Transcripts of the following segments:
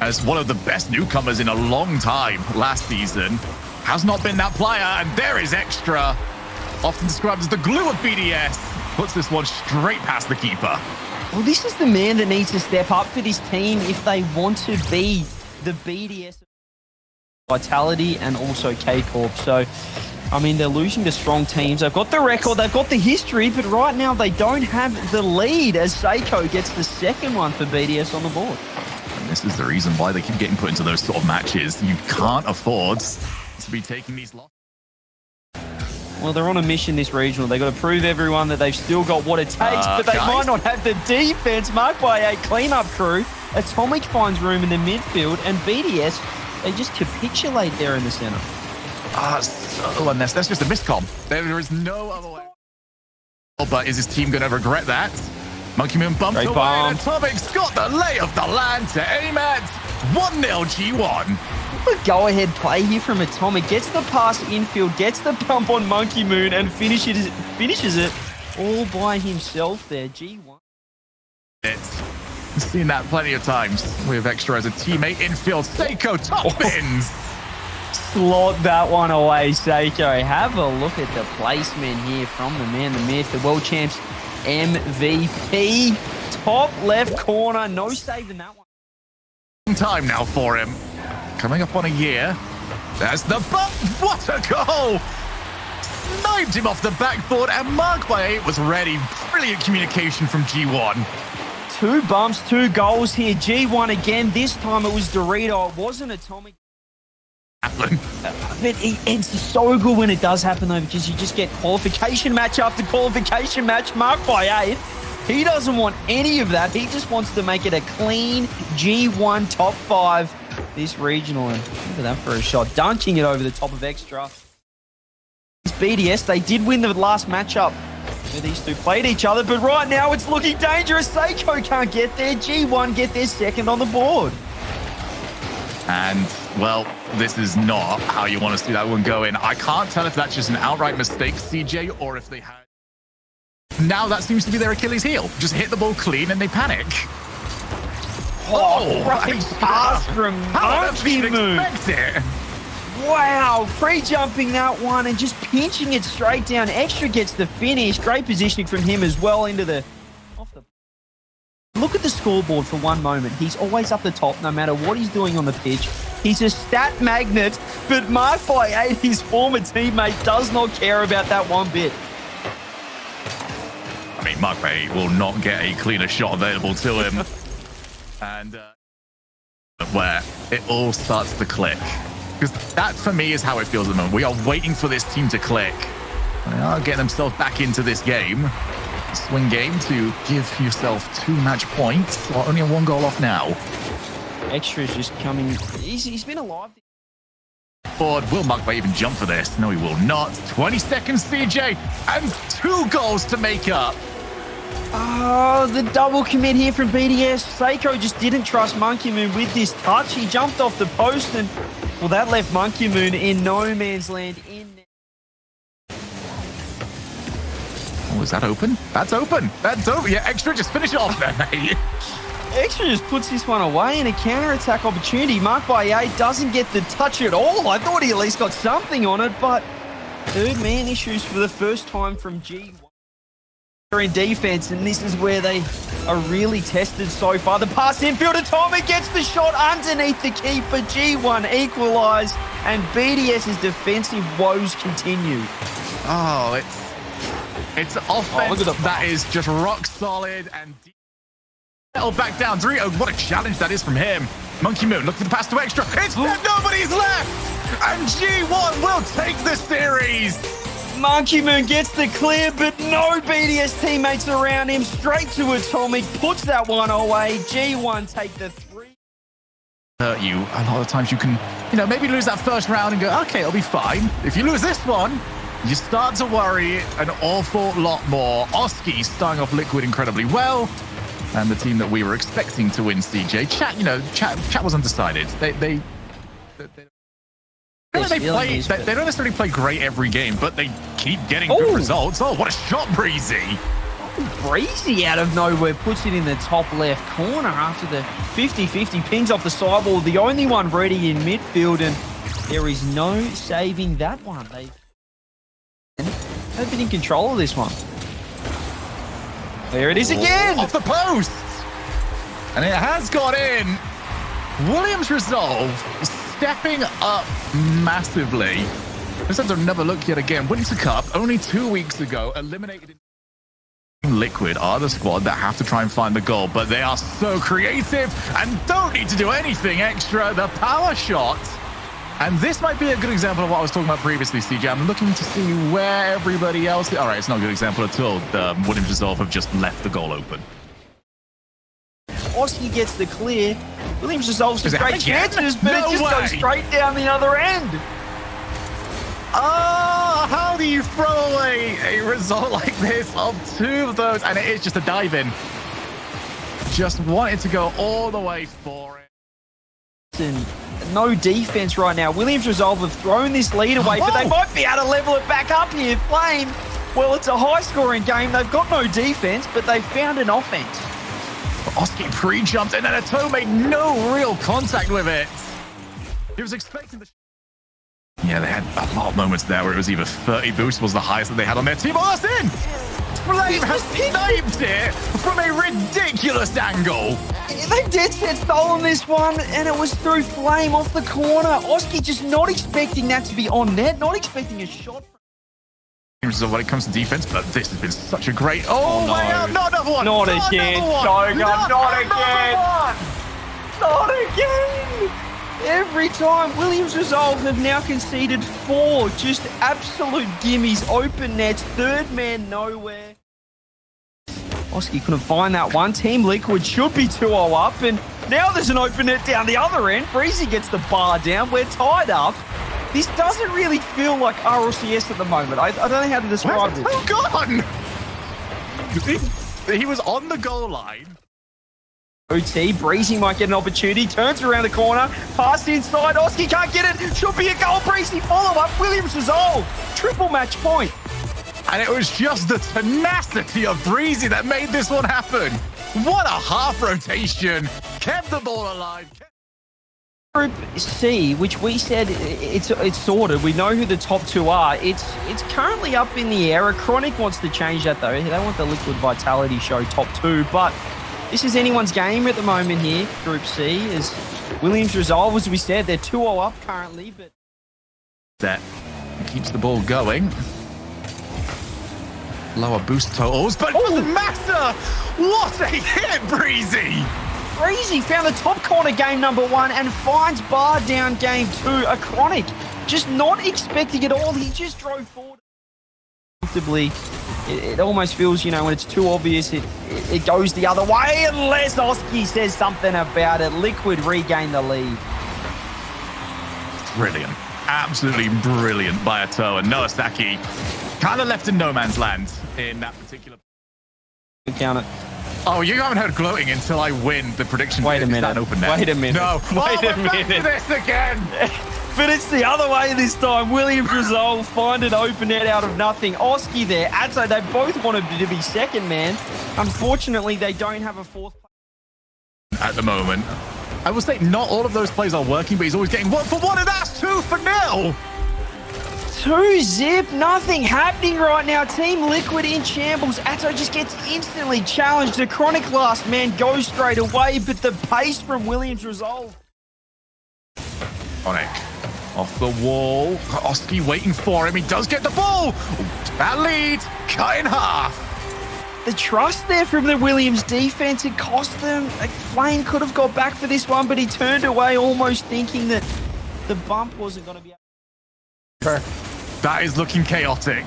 as one of the best newcomers in a long time last season. Has not been that player, and there is Extra, often described as the glue of BDS, puts this one straight past the keeper. Well, this is the man that needs to step up for this team if they want to be the BDS Vitality and also K-Corp. So, I mean, they're losing to strong teams. They've got the record, they've got the history, but right now they don't have the lead as Seiko gets the second one for BDS on the board. And this is the reason why they keep getting put into those sort of matches. You can't afford to be taking these losses. Well, they're on a mission this regional. They've got to prove everyone that they've still got what it takes, but they might not have the defense marked by a cleanup crew. Atomic finds room in the midfield, and BDS, they just capitulate there in the center. So unnecessary. That's just a miscom. There is no other way. But is his team going to regret that? Monkey Moon bumped away, and Atomic's got the lay of the land to aim at. 1-0 G1. A go-ahead play here from Atomic. Gets the pass infield, gets the bump on Monkey Moon, and finishes it all by himself there. G1. Seen that plenty of times with Extra as a teammate infield. Seiko top bins. Slot that one away, Seiko. Have a look at the placement here from the man, the myth, the world champs MVP. Top left corner. No saving that one. Time now for him. Coming up on a year. There's the bump. What a goal! Sniped him off the backboard, and Mark by 8 was ready. Brilliant communication from G1. 2 bumps, 2 goals here. G1 again. This time it was Dorito. It wasn't Atomic. But it's so good when it does happen, though, because you just get qualification match after qualification match. Mark by 8. He doesn't want any of that. He just wants to make it a clean G1 top 5 this regional. And look at that for a shot. Dunking it over the top of Extra. It's BDS. They did win the last matchup where these two played each other, but right now it's looking dangerous. Seiko can't get there. G1 get their second on the board. And, well, this is not how you want to see that one go in. I can't tell if that's just an outright mistake, CJ, or if they had... Now that seems to be their Achilles heel. Just hit the ball clean and they panic. Great pass from Monkey Moon. Wow, pre-jumping that one and just pinching it straight down. Extra gets the finish. Great positioning from him as well into the... Look at the scoreboard for one moment. He's always up the top no matter what he's doing on the pitch. He's a stat magnet, but Mark by 8, his former teammate, does not care about that one bit. I mean, Mark by 8 will not get a cleaner shot available to him. And where it all starts to click. Because that, for me, is how it feels at the moment. We are waiting for this team to click. They are getting themselves back into this game. Swing game to give yourself 2 match points, or only a 1 goal off now. Extra is just coming. He's been alive. Forward. Will Mark by even jump for this? No, he will not. 20 seconds, CJ, and 2 goals to make up. Oh, the double commit here from BDS. Seiko just didn't trust Monkey Moon with this touch. He jumped off the post, and well, that left Monkey Moon in no man's land. Oh, is that open? That's open. That's open. Yeah, Extra, just finish it off there, mate. Extra just puts this one away in a counter-attack opportunity. Mark by 8 doesn't get the touch at all. I thought he at least got something on it, but third man issues for the first time from G1. They're in defense, and this is where they are really tested so far. The pass infield, Atomic gets the shot underneath the keeper. G1 equalise, and BDS's defensive woes continue. Oh, it's offense that is just rock solid and settled back down. Dorito, what a challenge that is from him. Monkey Moon, look for the pass to Extra. It's nobody's left, and G1 will take the series. Monkey Moon gets the clear, but no BDS teammates around him. Straight to Atomic, puts that one away. G1 take the 3. Hurt you. A lot of times you can, maybe lose that first round and go, okay, it'll be fine. If you lose this one, you start to worry an awful lot more. Oski starting off Liquid incredibly well, and the team that we were expecting to win, CJ. Chat was undecided. They don't necessarily play great every game, but they keep getting good results. Oh, what a shot, Breezy. Breezy out of nowhere puts it in the top left corner after the 50-50 pings off the sideball. The only one ready in midfield, and there is no saving that one. They've been in control of this one. There it is again! Off the post! And it has got in. Williams Resolve stepping up massively. Let's have another look yet again. Winter Cup, only 2 weeks ago, eliminated Liquid are the squad that have to try and find the goal, but they are so creative and don't need to do anything extra. The power shot. And this might be a good example of what I was talking about previously, CJ. I'm looking to see where everybody else is. All right, it's not a good example at all. The Williams Resolve have just left the goal open. Oski gets the clear. Williams resolves some great chances, but No it just way. goes straight down the other end. Oh, how do you throw away a result like this of 2 of those? And it is just a dive in. Just wanted to go all the way for it. And no defense right now. Williams Resolve have thrown this lead away, but they might be able to level it back up here. Flame, well, it's a high-scoring game. They've got no defense, but they've found an offense. Oski pre-jumped and then Ato made no real contact with it. He was expecting the... Yeah, they had a lot of moments there where it was either 30 boost was the highest that they had on their team. Oh, that's in! Flame has sniped it from a ridiculous angle. They dead set stolen this one, and it was through Flame off the corner. Oski just not expecting that to be on net, not expecting a shot. When it comes to defense, but this has been such a great... Oh, no. way out! Not another one! Not again, Shogun, not again! Not again! Every time, Williams Resolve have now conceded 4 just absolute gimmies, open nets, third man nowhere. Oski couldn't find that one. Team Liquid should be 2-0 up, and now there's an open net down the other end. Breezy gets the bar down. We're tied up. This doesn't really feel like RLCS at the moment. I don't know how to describe this. Oh, gone! He was on the goal line. OT, Breezy might get an opportunity, turns around the corner, pass inside, Oski can't get it, should be a goal, Breezy follow-up, Williams Resolve, triple match point. And it was just the tenacity of Breezy that made this one happen. What a half rotation, kept the ball alive. Group C, which we said it's sorted, we know who the top 2 are, it's currently up in the air. Chronic wants to change that though, they want the Liquid Vitality show top 2, but this is anyone's game at the moment here, Group C, as Williams Resolve, as we said, they're 2-0 up currently, but... That keeps the ball going. Lower boost totals, but it doesn't matter! What a hit, Breezy! Breezy found the top corner game number 1 and finds bar down game 2. A Chronic, just not expecting it all, he just drove forward. Comfortably. It almost feels, you know, when it's too obvious, it goes the other way unless Oski says something about it. Liquid regain the lead. Brilliant. Absolutely brilliant by Ato, and Noah Saki kind of left in no man's land in that particular... Count it. Oh, you haven't heard gloating until I win the prediction. Wait a minute. Is that open net? Wait a minute. No. Wait a we're back minute. to this again. But it's the other way this time. Williams Resolve find an open net out of nothing. Oski there. Atto, they both wanted to be second man. Unfortunately, they don't have a fourth. At the moment, I will say not all of those plays are working, but he's always getting 1 for 1, and that's 2 for 0. 2-zip, nothing happening right now. Team Liquid in shambles. Atto just gets instantly challenged. The Chronic last man goes straight away, but the pace from Williams Resolve. Chronic off the wall. Oski waiting for him. He does get the ball. That lead cut in half. The trust there from the Williams defense, it cost them. Like, Flame could have got back for this one, but he turned away almost thinking that the bump wasn't going to be... That is looking chaotic.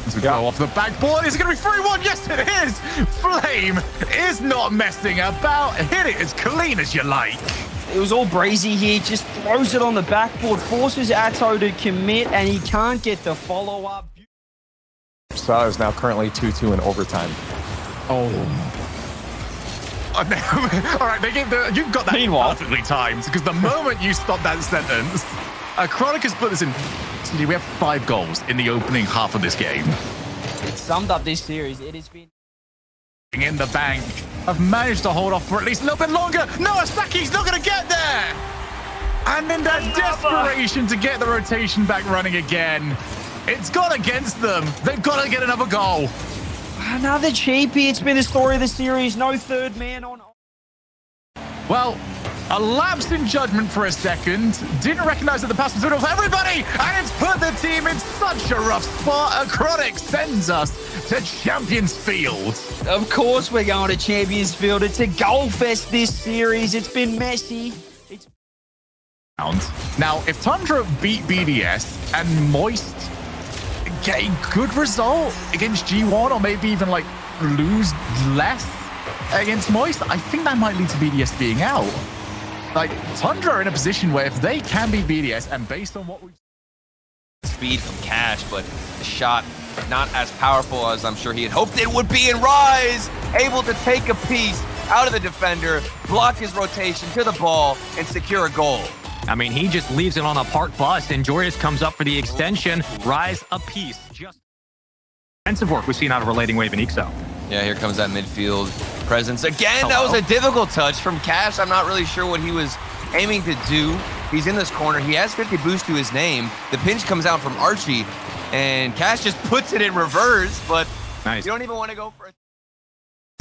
As we go off the backboard, is it going to be 3-1? Yes, it is. Flame is not messing about. Hit it as clean as you like. It was all Breezy here, just throws it on the backboard, forces Atto to commit, and he can't get the follow-up. So it's now currently 2-2 in overtime. Oh. All right, you've got that perfectly timed, because the moment you stop that sentence, Chronic has put this in. We have 5 goals in the opening half of this game. It summed up this series. It has been in the bank have managed to hold off for at least a little bit longer. No, Asaki's not going to get there. And in that desperation to get the rotation back running again, it's gone against them. They've got to get another goal. Another cheapie. It's been the story of the series. No third man on. Well, a lapse in judgment for a second. Didn't recognize that the pass was out of everybody, and it's put the team in such a rough spot. Acrotic sends us to Champions Field. Of course we're going to Champions Field. It's a goal fest this series. It's been messy. Now, if Tundra beat BDS and Moist get a good result against G1, or maybe even like lose less against Moist, I think that might lead to BDS being out. Like, Tundra are in a position where if they can beat BDS, and based on what we've speed from Cash, but the shot not as powerful as I'm sure he had hoped it would be, and Rise able to take a piece out of the defender, block his rotation to the ball, and secure a goal. I mean, he just leaves it on a park bus, and Joreuz comes up for the extension. Rise a piece. Just defensive work we've seen out of Relating Wave and Ixo. Yeah, here comes that midfield presence again. Hello. That was a difficult touch from Cash. I'm not really sure what he was aiming to do. He's in this corner. He has 50 boost to his name. The pinch comes out from Archie, and Cash just puts it in reverse, but nice. You don't even want to go for it.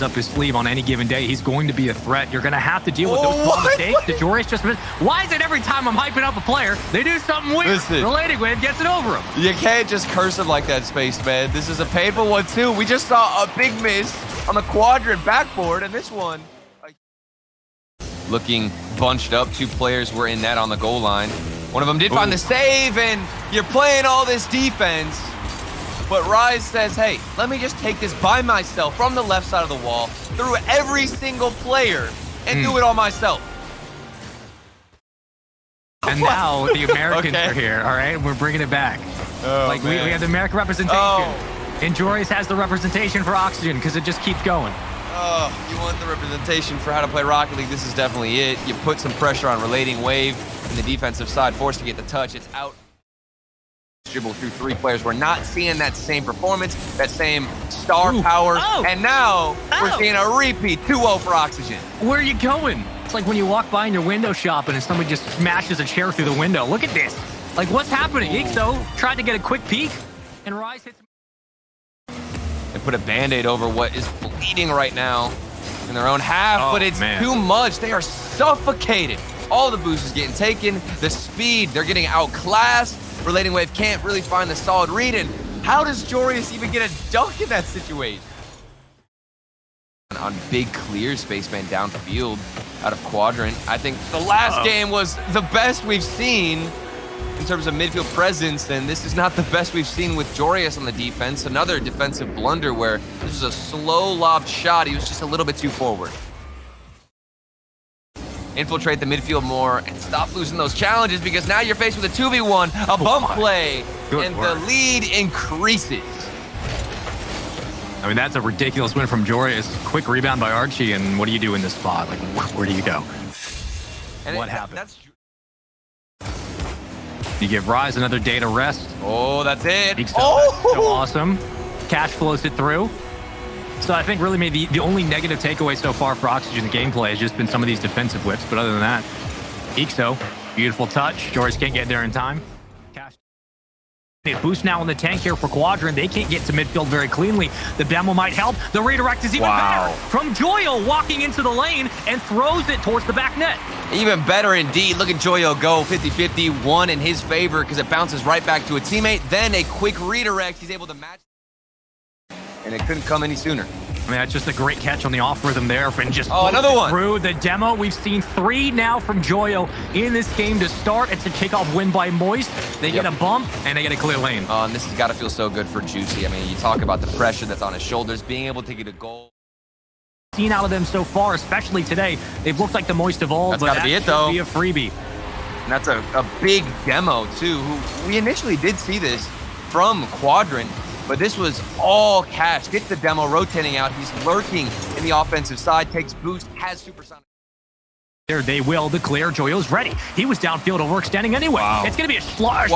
Up his sleeve on any given day. He's going to be a threat. You're going to have to deal with those small mistakes. The Joreuz just missed. Why is it every time I'm hyping up a player, they do something weird? Listen, Relating Wave gets it over him. You can't just curse him like that, Spaceman. This is a painful one, too. We just saw a big miss on the quadrant backboard, and this one looking bunched up. Two players were in net on the goal line. One of them did find the save, and you're playing all this defense. But Rise says, hey, let me just take this by myself from the left side of the wall through every single player and do it all myself. And now the Americans are here, all right? We're bringing it back. Oh, we have the American representation. And Joreuz has the representation for Oxygen because it just keeps going. Oh, you want the representation for how to play Rocket League? This is definitely it. You put some pressure on Relating Wave in the defensive side, forced to get the touch. It's out. Dribble through three players. We're not seeing that same performance, that same star power. And now we're seeing a repeat 2-0 for Oxygen. Where are you going? It's like when you walk by in your window shopping and somebody just smashes a chair through the window. Look at this. Like, what's happening? Ixo tried to get a quick peek, and Rise hits. They put a Band-Aid over what is bleeding right now in their own half, but it's too much. They are suffocated. All the boost is getting taken. The speed, they're getting outclassed. Relating Wave can't really find the solid read, and how does Joreuz even get a dunk in that situation? On big clear, Spaceman downfield out of quadrant. I think the last game was the best we've seen in terms of midfield presence, and this is not the best we've seen with Joreuz on the defense. Another defensive blunder where this was a slow lobbed shot. He was just a little bit too forward. Infiltrate the midfield more and stop losing those challenges, because now you're faced with a 2v1, a bump play, and the lead increases. I mean, that's a ridiculous win from Joreuz. Quick rebound by Archie, and what do you do in this spot? Like, where do you go? And what happened? You give Rise another day to rest. Oh, that's it. So awesome. Cash flows it through. So I think really maybe the only negative takeaway so far for Oxygen's gameplay has just been some of these defensive whips. But other than that, Ixo, beautiful touch. Joreuz can't get there in time. Cash. They boost now in the tank here for Quadrant. They can't get to midfield very cleanly. The demo might help. The redirect is even better from Joyo, walking into the lane and throws it towards the back net. Even better indeed. Look at Joyo go 50-50, one in his favor because it bounces right back to a teammate. Then a quick redirect. He's able to match. And it couldn't come any sooner. I mean, that's just a great catch on the off rhythm there and just another one through the demo. We've seen 3 now from Joyo in this game to start. It's a kickoff win by Moist. They get a bump and they get a clear lane. And this has got to feel so good for Juicy. I mean, you talk about the pressure that's on his shoulders, being able to get a goal. Seen out of them so far, especially today, they've looked like the Moist of all. That's got to be it, though. Be a freebie. And that's a big demo too. We initially did see this from Quadrant, but this was all Cash. Gets the demo rotating out. He's lurking in the offensive side, takes boost, has supersonic. There they will declare Joyo's ready. He was downfield overextending anyway. It's going to be a slot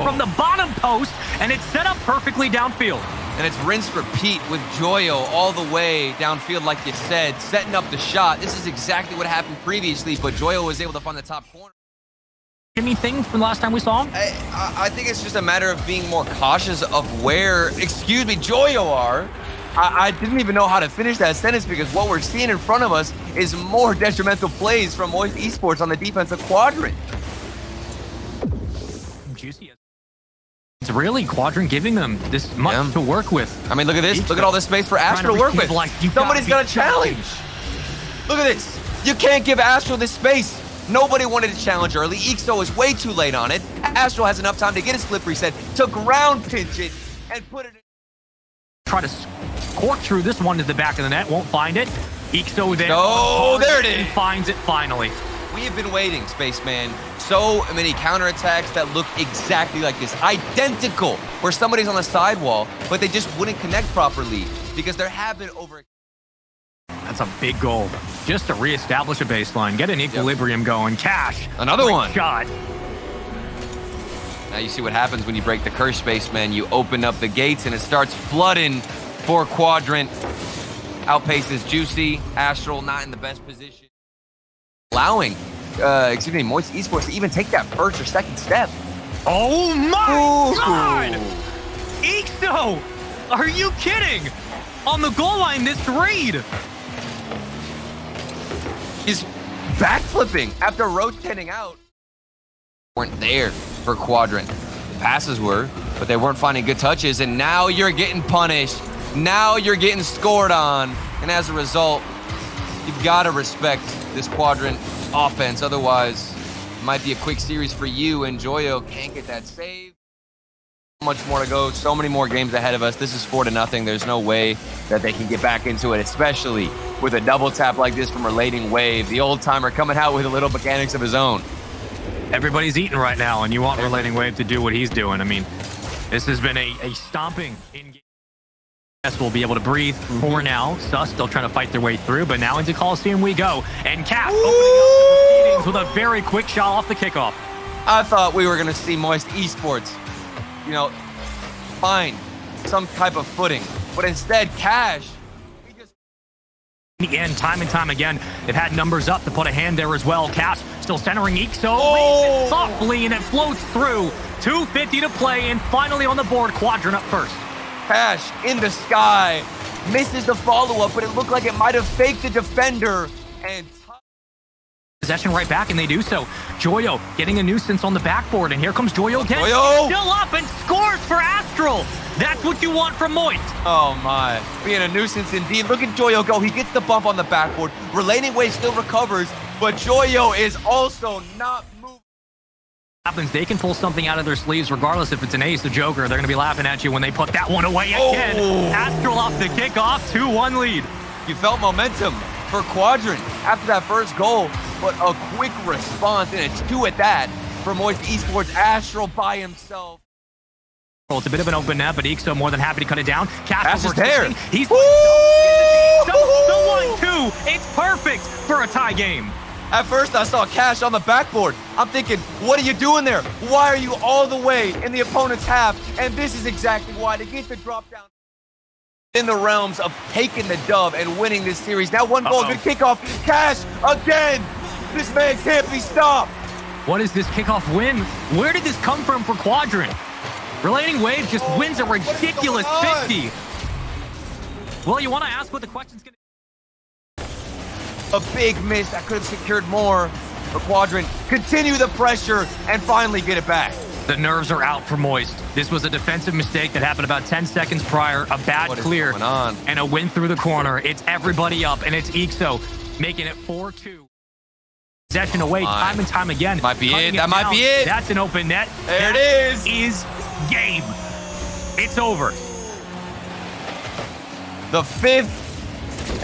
from the bottom post, and it's set up perfectly downfield. And it's rinse repeat with Joyo all the way downfield, like you said, setting up the shot. This is exactly what happened previously, but Joyo was able to find the top corner. Anything from the last time we saw him? I think it's just a matter of being more cautious of where, Joyo are. I didn't even know how to finish that sentence because what we're seeing in front of us is more detrimental plays from Moist Esports on the defensive quadrant. Juicy. It's really Quadrant giving them this much to work with. I mean, look at this. Look at all this space for Astro to work with. Like, Somebody's got a challenge. Look at this. You can't give Astro this space. Nobody wanted to challenge early. Ixo is way too late on it. Astro has enough time to get his flip reset, to ground pinch it, and put it in. Try to cork through this one to the back of the net. Won't find it. Ixo there. Oh, there it is. He finds it finally. We have been waiting, Spaceman. So many counterattacks that look exactly like this. Identical. Where somebody's on the sidewall, but they just wouldn't connect properly because there have been over. That's a big goal. Just to reestablish a baseline. Get an equilibrium going. Cash. Another one. Shot. Now you see what happens when you break the curse, Spaceman. You open up the gates and it starts flooding for Quadrant. Outpaces Juicy. Astral not in the best position. Allowing, Moist Esports to even take that first or second step. Oh my God! Ixo! Are you kidding? On the goal line, this read. He's backflipping after rotating out. Weren't there for Quadrant. The passes were, but they weren't finding good touches, and now you're getting punished. Now you're getting scored on, and as a result, you've got to respect this Quadrant offense. Otherwise, it might be a quick series for you, and Joyo can't get that save. So much more to go. So many more games ahead of us. This is 4-0. There's no way that they can get back into it, especially with a double tap like this from Relating Wave. The old timer coming out with a little mechanics of his own. Everybody's eating right now, and you want Relating Wave to do what he's doing. I mean, this has been a stomping in game. Yes, we'll be able to breathe for now. Sus still trying to fight their way through, but now into Coliseum we go. And Cap opening up the proceedings with a very quick shot off the kickoff. I thought we were going to see Moist Esports, find some type of footing, but instead, Cash. And time again, they've had numbers up to put a hand there as well. Cash still centering Ixo. Oh! Softly, and it floats through. 2:50 to play, and finally on the board, Quadrant up first. Cash in the sky, misses the follow-up, but it looked like it might have faked the defender. And possession right back, and they do so. Joyo getting a nuisance on the backboard, and here comes Joyo again. Joyo! Still up and scores for Astral. That's what you want from Moist. Oh my, being a nuisance indeed. Look at Joyo go. He gets the bump on the backboard. Relating Wave still recovers, but Joyo is also not moving. Happens, they can pull something out of their sleeves regardless if it's an ace or joker. They're going to be laughing at you when they put that one away again. Astral off the kickoff, 2-1 lead. You felt momentum for Quadrant after that first goal, but a quick response, and it's 2 at that for Moist Esports. Astral by himself. It's a bit of an open net, but Ixo more than happy to cut it down. Cash is there. He's the 1-2. It's perfect for a tie game. At first, I saw Cash on the backboard. I'm thinking, what are you doing there? Why are you all the way in the opponent's half? And this is exactly why, to get the drop down in the realms of taking the dub and winning this series. Now one goal, good kickoff. Cash again. This man can't be stopped. What is this kickoff win? Where did this come from for Quadrant? Relating Wave just wins a ridiculous 50. Well, you want to ask what the question's going to be? A big miss that could have secured more for Quadrant. Continue the pressure and finally get it back. The nerves are out for Moist. This was a defensive mistake that happened about 10 seconds prior. A bad clear and a win through the corner. It's everybody up, and it's Ixo making it 4-2. Possession away time and time again. Might be it. That might be it. That's an open net. There it is. Is game. It's over. The 5th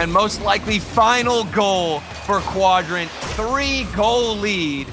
and most likely final goal for Quadrant. 3-goal lead.